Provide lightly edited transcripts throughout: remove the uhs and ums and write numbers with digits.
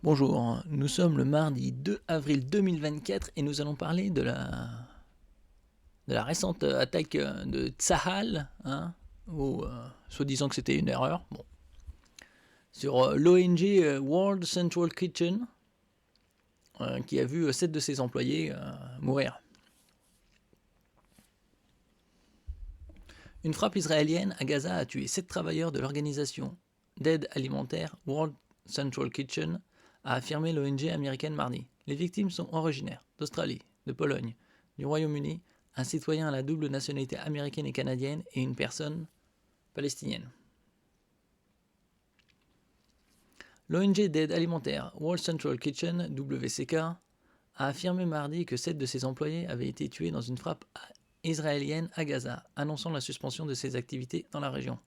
Bonjour, nous sommes le mardi 2 avril 2024 et nous allons parler de la récente attaque de Tsahal, hein, ou soi-disant que c'était une erreur, bon, sur l'ONG World Central Kitchen, qui a vu 7 de ses employés mourir. Une frappe israélienne à Gaza a tué 7 travailleurs de l'organisation d'aide alimentaire World Central Kitchen, a affirmé l'ONG américaine mardi. Les victimes sont originaires d'Australie, de Pologne, du Royaume-Uni, un citoyen à la double nationalité américaine et canadienne et une personne palestinienne. L'ONG d'aide alimentaire World Central Kitchen, WCK, a affirmé mardi que 7 de ses employés avaient été tués dans une frappe israélienne à Gaza, annonçant la suspension de ses activités dans la région.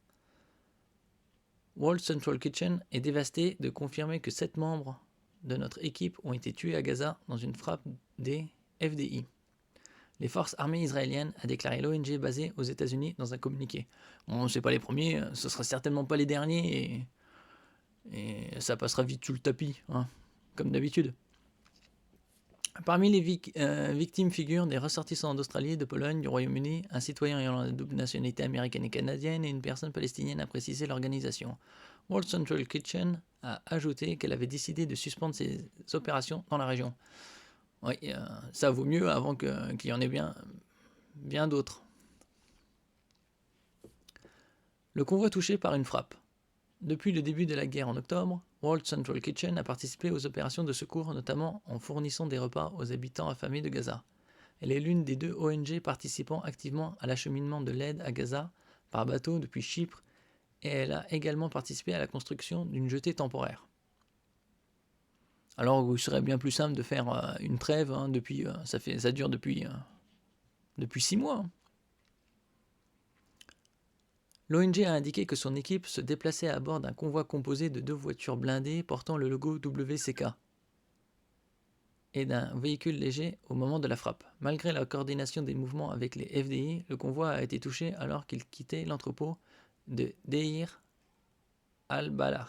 World Central Kitchen est dévasté de confirmer que 7 membres de notre équipe ont été tués à Gaza dans une frappe des FDI. Les forces armées israéliennes, a déclaré l'ONG basée aux États-Unis dans un communiqué. Bon, c'est pas les premiers, ce sera certainement pas les derniers et ça passera vite sous le tapis, hein, comme d'habitude. Parmi les victimes figurent des ressortissants d'Australie, de Pologne, du Royaume-Uni, un citoyen ayant la double nationalité américaine et canadienne et une personne palestinienne, a précisé l'organisation. World Central Kitchen a ajouté qu'elle avait décidé de suspendre ses opérations dans la région. Oui, ça vaut mieux avant qu'il y en ait bien d'autres. Le convoi touché par une frappe. Depuis le début de la guerre en octobre, World Central Kitchen a participé aux opérations de secours, notamment en fournissant des repas aux habitants affamés de Gaza. Elle est l'une des 2 ONG participant activement à l'acheminement de l'aide à Gaza par bateau depuis Chypre, et elle a également participé à la construction d'une jetée temporaire. Alors il serait bien plus simple de faire une trêve, hein, ça dure depuis 6 mois. L'ONG a indiqué que son équipe se déplaçait à bord d'un convoi composé de 2 voitures blindées portant le logo WCK et d'un véhicule léger au moment de la frappe. Malgré la coordination des mouvements avec les FDI, le convoi a été touché alors qu'il quittait l'entrepôt de Deir al-Balah,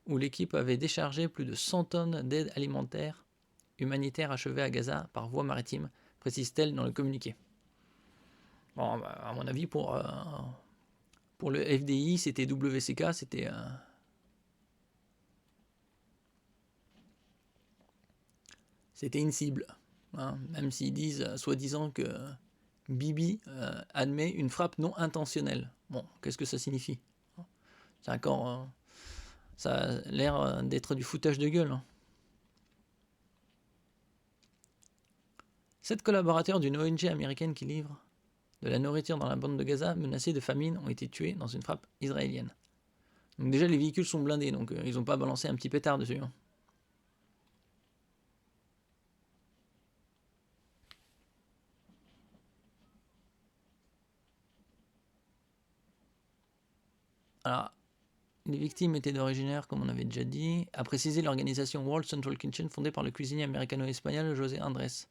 où l'équipe avait déchargé plus de 100 tonnes d'aide alimentaire humanitaire achevée à Gaza par voie maritime, précise-t-elle dans le communiqué. Bon, bah, à mon avis, pour le FDI, c'était WCK, c'était une cible. Hein, même s'ils disent, soi-disant, que Bibi admet une frappe non intentionnelle. Bon, qu'est-ce que ça signifie? C'est encore... ça a l'air d'être du foutage de gueule. Hein. 7 collaborateurs d'une ONG américaine qui livre de la nourriture dans la bande de Gaza, menacés de famine, ont été tués dans une frappe israélienne. Donc déjà, les véhicules sont blindés, donc ils n'ont pas balancé un petit pétard dessus. Hein. Alors, les victimes étaient d'originaire, comme on avait déjà dit, a précisé l'organisation World Central Kitchen fondée par le cuisinier américano-espagnol José Andrés.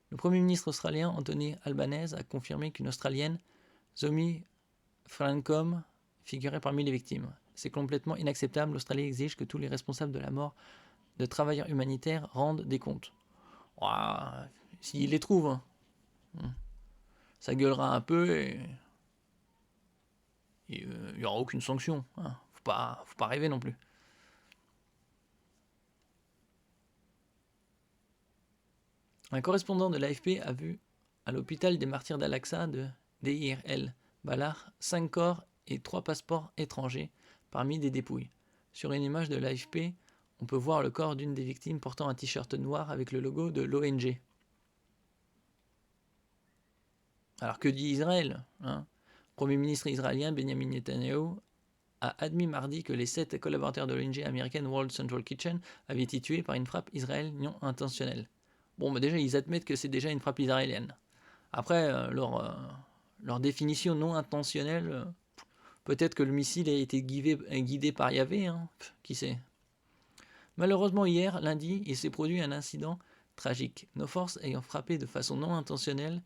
Le Premier ministre australien Anthony Albanese a confirmé qu'une Australienne, Zomi Francom, figurait parmi les victimes. C'est complètement inacceptable, l'Australie exige que tous les responsables de la mort de travailleurs humanitaires rendent des comptes. Ouah, s'il les trouve, hein. Ça gueulera un peu et il n'y aura aucune sanction. Hein. Faut pas rêver non plus. Un correspondant de l'AFP a vu à l'hôpital des martyrs d'Al-Aqsa de Deir el-Balah 5 corps et 3 passeports étrangers parmi des dépouilles. Sur une image de l'AFP, on peut voir le corps d'une des victimes portant un t-shirt noir avec le logo de l'ONG. Alors que dit Israël, hein? Premier ministre israélien Benjamin Netanyahu a admis mardi que les 7 collaborateurs de l'ONG américaine World Central Kitchen avaient été tués par une frappe israélienne non intentionnelle. Bon, bah déjà, ils admettent que c'est déjà une frappe israélienne. Après, leur définition non intentionnelle, peut-être que le missile a été guidé par Yahvé, hein, qui sait. Malheureusement, hier, lundi, il s'est produit un incident tragique. Nos forces ayant frappé de façon non intentionnelle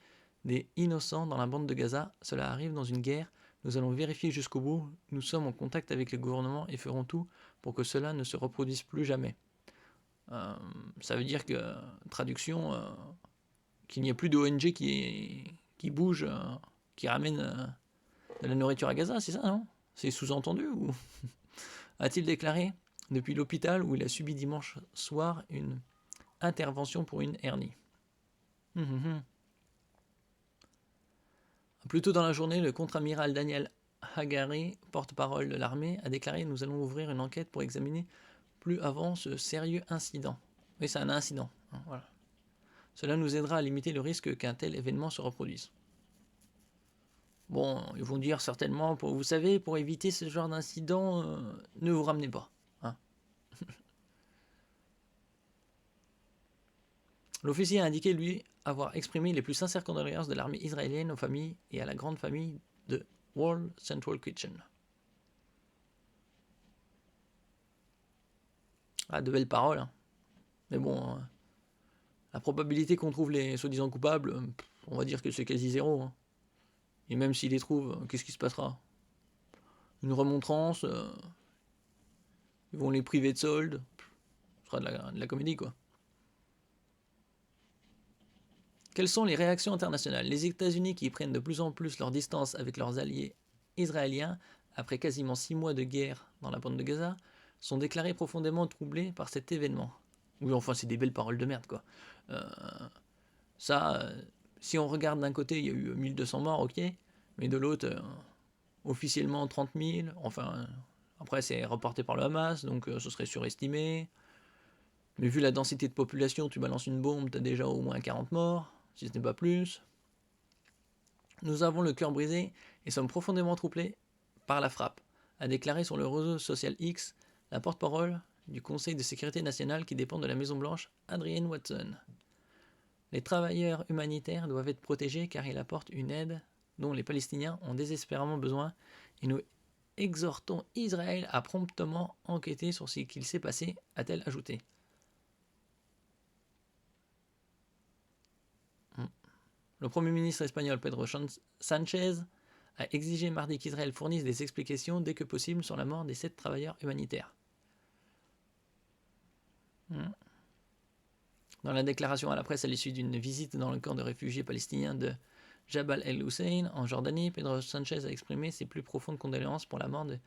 des innocents dans la bande de Gaza, cela arrive dans une guerre, Nous allons vérifier jusqu'au bout. Nous sommes en contact avec les gouvernements et ferons tout pour que cela ne se reproduise plus jamais. Ça veut dire que, traduction, qu'il n'y ait plus d'ONG qui bouge, qui ramène de la nourriture à Gaza, c'est ça, non? C'est sous-entendu ou a-t-il déclaré depuis l'hôpital où il a subi dimanche soir une intervention pour une hernie. Plus tôt dans la journée, le contre-amiral Daniel Hagari, porte-parole de l'armée, a déclaré « Nous allons ouvrir une enquête pour examiner plus avant ce sérieux incident. » Oui, c'est un incident. Voilà. Cela nous aidera à limiter le risque qu'un tel événement se reproduise. Bon, ils vont dire certainement, vous savez, pour éviter ce genre d'incident, ne vous ramenez pas. Hein. L'officier a indiqué, lui, avoir exprimé les plus sincères condoléances de l'armée israélienne aux familles et à la grande famille de World Central Kitchen. Ah, de belles paroles. Hein. Mais bon, la probabilité qu'on trouve les soi-disant coupables, on va dire que c'est quasi zéro. Hein. Et même s'ils les trouvent, qu'est-ce qui se passera? Une remontrance, ils vont les priver de solde, ce sera de la comédie, quoi. Quelles sont les réactions internationales? Les États-Unis, qui prennent de plus en plus leur distance avec leurs alliés israéliens, après quasiment 6 mois de guerre dans la bande de Gaza, sont déclarés profondément troublés par cet événement. Oui, enfin, c'est des belles paroles de merde, quoi. Si on regarde d'un côté, il y a eu 1200 morts, ok, mais de l'autre, officiellement 30 000, enfin, après c'est reporté par le Hamas, donc ce serait surestimé. Mais vu la densité de population, tu balances une bombe, t'as déjà au moins 40 morts, si ce n'est pas plus. Nous avons le cœur brisé et sommes profondément troublés par la frappe, a déclaré sur le réseau social X la porte-parole du Conseil de sécurité nationale qui dépend de la Maison-Blanche, Adrienne Watson. Les travailleurs humanitaires doivent être protégés car ils apportent une aide dont les Palestiniens ont désespérément besoin et nous exhortons Israël à promptement enquêter sur ce qu'il s'est passé, a-t-elle ajouté. Le Premier ministre espagnol Pedro Sánchez a exigé mardi qu'Israël fournisse des explications dès que possible sur la mort des 7 travailleurs humanitaires. Dans la déclaration à la presse à l'issue d'une visite dans le camp de réfugiés palestiniens de Jabal el-Hussein en Jordanie, Pedro Sánchez a exprimé ses plus profondes condoléances pour la mort de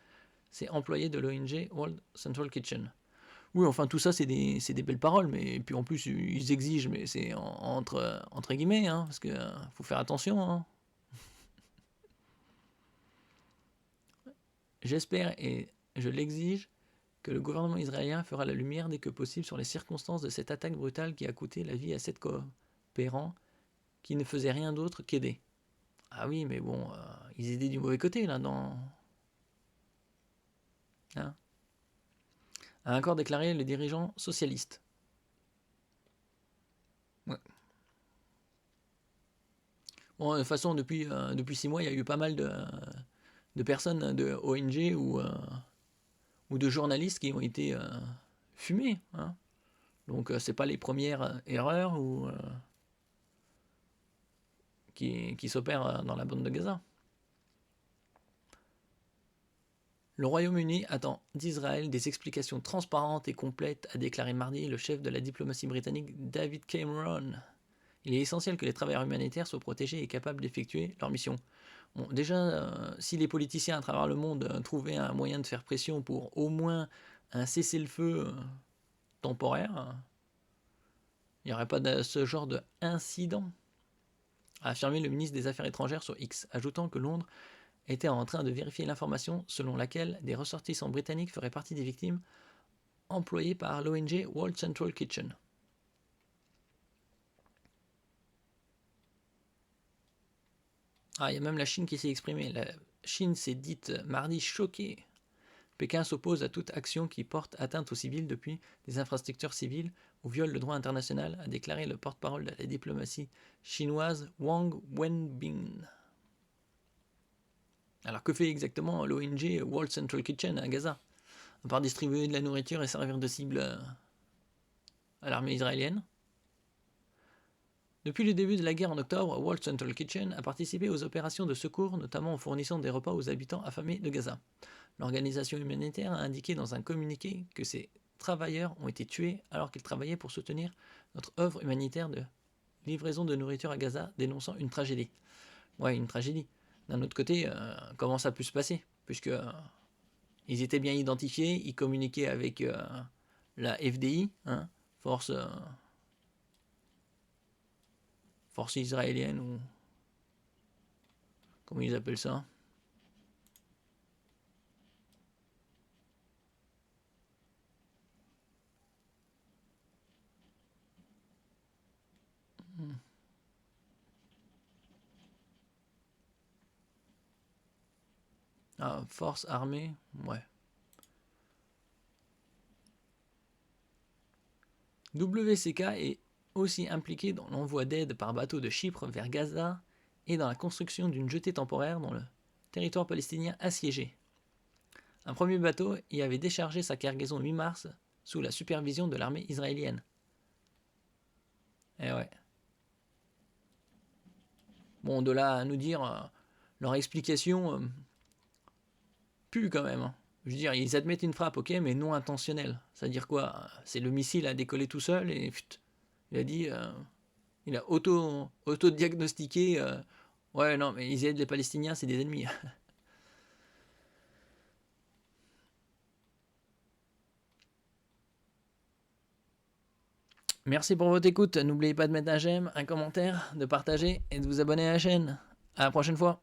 ses employés de l'ONG World Central Kitchen. Oui, enfin tout ça c'est des belles paroles, mais puis en plus ils exigent, mais c'est entre guillemets, hein, parce que faut faire attention. Hein. J'espère et je l'exige que le gouvernement israélien fera la lumière dès que possible sur les circonstances de cette attaque brutale qui a coûté la vie à 7 coopérants qui ne faisaient rien d'autre qu'aider. Ah oui, mais bon, ils aidaient du mauvais côté là dans... Hein, a encore déclaré le dirigeant socialiste. Ouais. Bon, de toute façon, depuis 6 mois, il y a eu pas mal de personnes de ONG ou de journalistes qui ont été fumés. Hein. Donc, c'est pas les premières erreurs qui s'opèrent dans la bande de Gaza. Le Royaume-Uni attend d'Israël des explications transparentes et complètes, a déclaré mardi le chef de la diplomatie britannique David Cameron. Il est essentiel que les travailleurs humanitaires soient protégés et capables d'effectuer leur mission. Bon, déjà, si les politiciens à travers le monde trouvaient un moyen de faire pression pour au moins un cessez-le-feu temporaire, il n'y aurait pas de ce genre d'incident, a affirmé le ministre des Affaires étrangères sur X, ajoutant que Londres était en train de vérifier l'information selon laquelle des ressortissants britanniques feraient partie des victimes employées par l'ONG World Central Kitchen. Ah, il y a même la Chine qui s'est exprimée. La Chine s'est dite mardi choquée. Pékin s'oppose à toute action qui porte atteinte aux civils depuis des infrastructures civiles ou viole le droit international, a déclaré le porte-parole de la diplomatie chinoise Wang Wenbin. Alors que fait exactement l'ONG World Central Kitchen à Gaza? À part distribuer de la nourriture et servir de cible à l'armée israélienne? Depuis le début de la guerre en octobre, World Central Kitchen a participé aux opérations de secours, notamment en fournissant des repas aux habitants affamés de Gaza. L'organisation humanitaire a indiqué dans un communiqué que ces travailleurs ont été tués alors qu'ils travaillaient pour soutenir notre œuvre humanitaire de livraison de nourriture à Gaza, dénonçant une tragédie. Ouais, une tragédie. D'un autre côté, comment ça a pu se passer? Puisque ils étaient bien identifiés, ils communiquaient avec la FDI, hein, force israélienne, ou comment ils appellent ça? Ah, force armée, ouais. WCK est aussi impliqué dans l'envoi d'aide par bateau de Chypre vers Gaza et dans la construction d'une jetée temporaire dans le territoire palestinien assiégé. Un premier bateau y avait déchargé sa cargaison le 8 mars sous la supervision de l'armée israélienne. Eh ouais. Bon, de là à nous dire leur explication pue quand même. Hein. Je veux dire, ils admettent une frappe, ok, mais non intentionnelle. C'est-à-dire quoi? C'est le missile a décollé tout seul et il a dit, il a auto-diagnostiqué. Ouais, non, mais ils aident les Palestiniens, c'est des ennemis. Merci pour votre écoute. N'oubliez pas de mettre un j'aime, un commentaire, de partager et de vous abonner à la chaîne. À la prochaine fois.